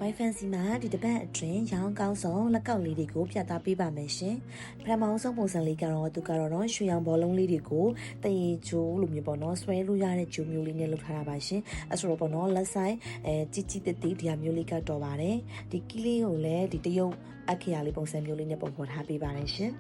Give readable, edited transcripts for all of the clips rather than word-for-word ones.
My fancy မှာဒီတစ်ပတ်အတွင်းရောင်းကောင်းဆုံးလက်ကောက်လေးတွေကိုပြသပေးပါမယ်ရှင်ပထမဆုံးပုံစံလေးကတော့သူကတော့ရွှေရောင်ဘောလုံးလေးတွေကိုတရေချိုးလိုမျိုးပေါ့နော်ဆွဲလို့ရတဲ့ဂျိုမျိုးလေးနဲ့လုပ်ထားတာပါရှင်အဲ့ဆိုတော့ပေါ့နော်လက်ဆိုင်ជីជីတိတိဒီဟာမျိုးလေးကတော့ပါတယ်ဒီကီးလေးကိုလည်းဒီတရုတ်အခရာလေးပုံစံမျိုးလေးနဲ့ပုံဖော်ထားပေးပါတယ်ရှင်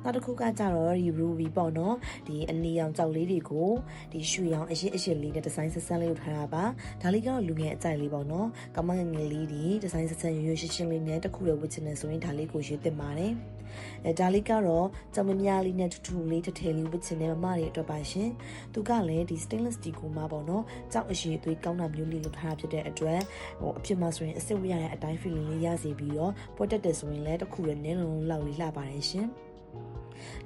နောက်တစ်ခုကကြတော့ဒီ ruby ပေါ့နော်ဒီအနီရောင်ကြောက်လေးတွေကိုဒီရွှေရောင်အရှိလေးနဲ့ဒီဇိုင်းဆက်ဆက်လေးလုပ်ထားတာပါဒါလေးကတော့လူငယ်အကြိုက်လေးပေါ့နော်ကမငယ်ငယ်လေးဒီဒီဇိုင်းဆက်ဆက်ရွရွရှင်းရှင်းလေးနဲ့တစ်ခုတည်းဝတ်ချင်တယ်ဆိုရင်ဒါလေးကိုရွေးသင့်ပါတယ်ဒါလေးကတော့ကြောင်မများလေးနဲ့ထူထူလေးတစ်ထည်လေးဝတ်ချင်တဲ့မမတွေအတွက်ပါရှင်သူကလည်းဒီ stainless steel ကိုမှပေါ့နော်ကြောက်အရှိသွေးကောင်းတာမျိုးလေးလုပ်ထားတာဖြစ်တဲ့အတွက်အဖြစ်မှာဆိုရင်အစစ်ဝရတဲ့အတိုင်း feeling လေးရစေပြီးတော့ပေါ်တက်တယ်ဆိုရင်လည်းတစ်ခုတည်းနည်းလုံးလောက်လေးလှပါတယ်ရှင်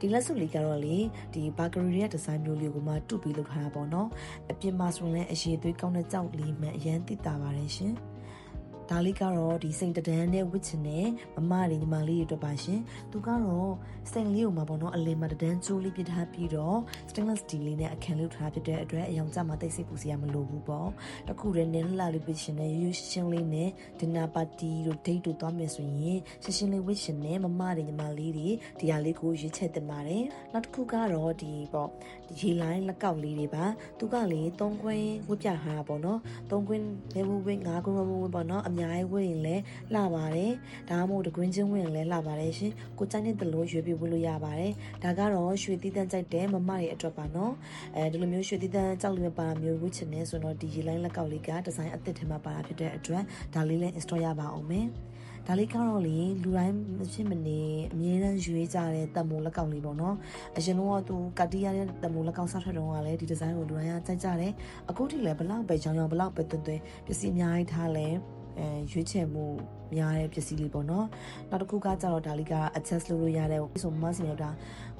ဒီလက်စုပ်လေးကတော့လေဒီဘာဂရီရဲ့ဒီဇိုင်းမျိုးလေးကိုမှတူပြီးလုပ်ထားတာပေါ့နော်အပြင်မှာဆိုရင်လည်းအရေးသွေးကောင်းတဲ့ကြောက်လေးမှအရန်သိတာပါတယ်ရှင်ဒါလေးကတော့ဒီစိန်တဒန်းနဲ့ဝစ်ချင်တဲ့မမလေးညီမလေးတွေအတွက်ပါရှင်သူကတော့စိန်လေးကိုမှပေါ့နော်အလင်းမှာတဒန်းကျိုးလေးပြထားပြီးတော့ stainless steel လေးနဲ့အခန်းလေးထားဖြစ်တဲ့အတွက်အယောင်ကျမှတိတ်ဆိတ်ပူစရာမလိုဘူးပေါ့တခုတည်းနဲ့လှလေးဝစ်ချင်တဲ့ရွရွရှင်းလေးနဲ့ဒီနာပါတီတို့ဒိတ်တို့သွားမယ်ဆိုရင်ရှင်းရှင်းလေးဝစ်ချင်တဲ့မမလေးညီမလေးတွေဒီဟာလေးကိုရွေးချက်တင်ပါတယ်နောက်တစ်ခုကတော့ဒီပေါ့ဒီရေလိုင်းလက်ကောက်လေးတွေပါသူကလေ3ခွင်းဝစ်ပြထားတာပေါ့နော်3ခွင်းဘဲဝဝ5ခွင်းဝဝပေါ့နော်အများကြီးဝတ်ရင်လည်းလှပါတယ်ဒါမှမဟုတ်တကွင်းချင်းဝတ်ရင်လည်းလှပါတယ်ရှင်ကိုကြိုက်တဲ့လိုရွေးပြီးဝတ်လို့ရပါတယ်ဒါကတော့ရွှေသီးတန်းကြိုက်တဲ့မမရဲ့အတွက်ပါနော်ဒီလိုမျိုးရွှေသီးတန်းကြောက်လို့ပါမျိုးဝတ်ချင်နေဆိုတော့ဒီရေလိုင်းလက်ကောက်လေးကဒီဇိုင်းအသစ်ထဲမှာပါတာဖြစ်တဲ့အတွက်ဒါလေးလည်း install ရပါအောင်မယ်ဒါလေးကတော့လေလူတိုင်းမဖြစ်မနေအမြဲတမ်းရွေးကြတဲ့တမိုးလက်ကောက်လေးပေါ့နော်အရင်တော့သူကတိရတဲ့တမိုးလက်ကောက်စားထွက်တော့ကလည်းဒီဒီဇိုင်းကိုလူတိုင်းကကြိုက်ကြတယ်အခုထိလည်းဘလောက်ပဲကြောင်ကြောင်ဘလောက်ပဲတွင်တွင်ပစ္စည်းအများကြီးထားလဲရွေးချယ်မှုများတဲ့ပစ္စည်းလေးပေါ့နော်နောက်တစ်ခုကကြတော့ဒါလေးက adjust လုပ်လို့ရတဲ့ဆိုမစင်ရောက်တာ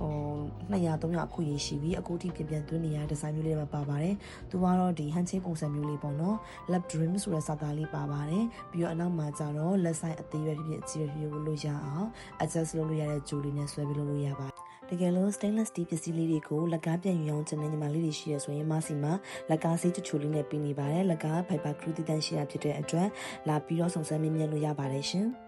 200 300အခုရရှိပြီးအခုထိပြန်သွင်းနေရတဲ့ဒီဇိုင်းမျိုးလေးတွေပါပါတယ်သူကတော့ဒီ hand chain ပုံစံမျိုးလေးပေါ့နော် lap trim ဆိုတဲ့စာသားလေးပါပါတယ်ပြီးတော့အနောက်မှာကြတော့လက်ဆိုင်အသေးရွယ်ဖြစ်ဖြစ်အကြီးရွယ်ဖြစ်လို့ရအောင် adjust လုပ်လို့ရတဲ့ဂျိုးလေးနဲ့ဆွဲပြီးလုပ်လို့ရပါတယ်တကယ်လို့ stainless steel ပစ္စည်းလေးတွေကိုလက်ကားပြန်ယူအောင်ချင်တဲ့ညီမလေးတွေရှိရဆိုရင်မဆီမှာလက်ကားဆေးတချို့လေးနဲ့ပြီးနေပါတယ်လက်ကား fiber glue တည်တံ့ရှိတာဖြစ်တဲ့အတွက်လာပြီးတော့စုံစမ်းမြင်လို့ရပါတယ်ရှင်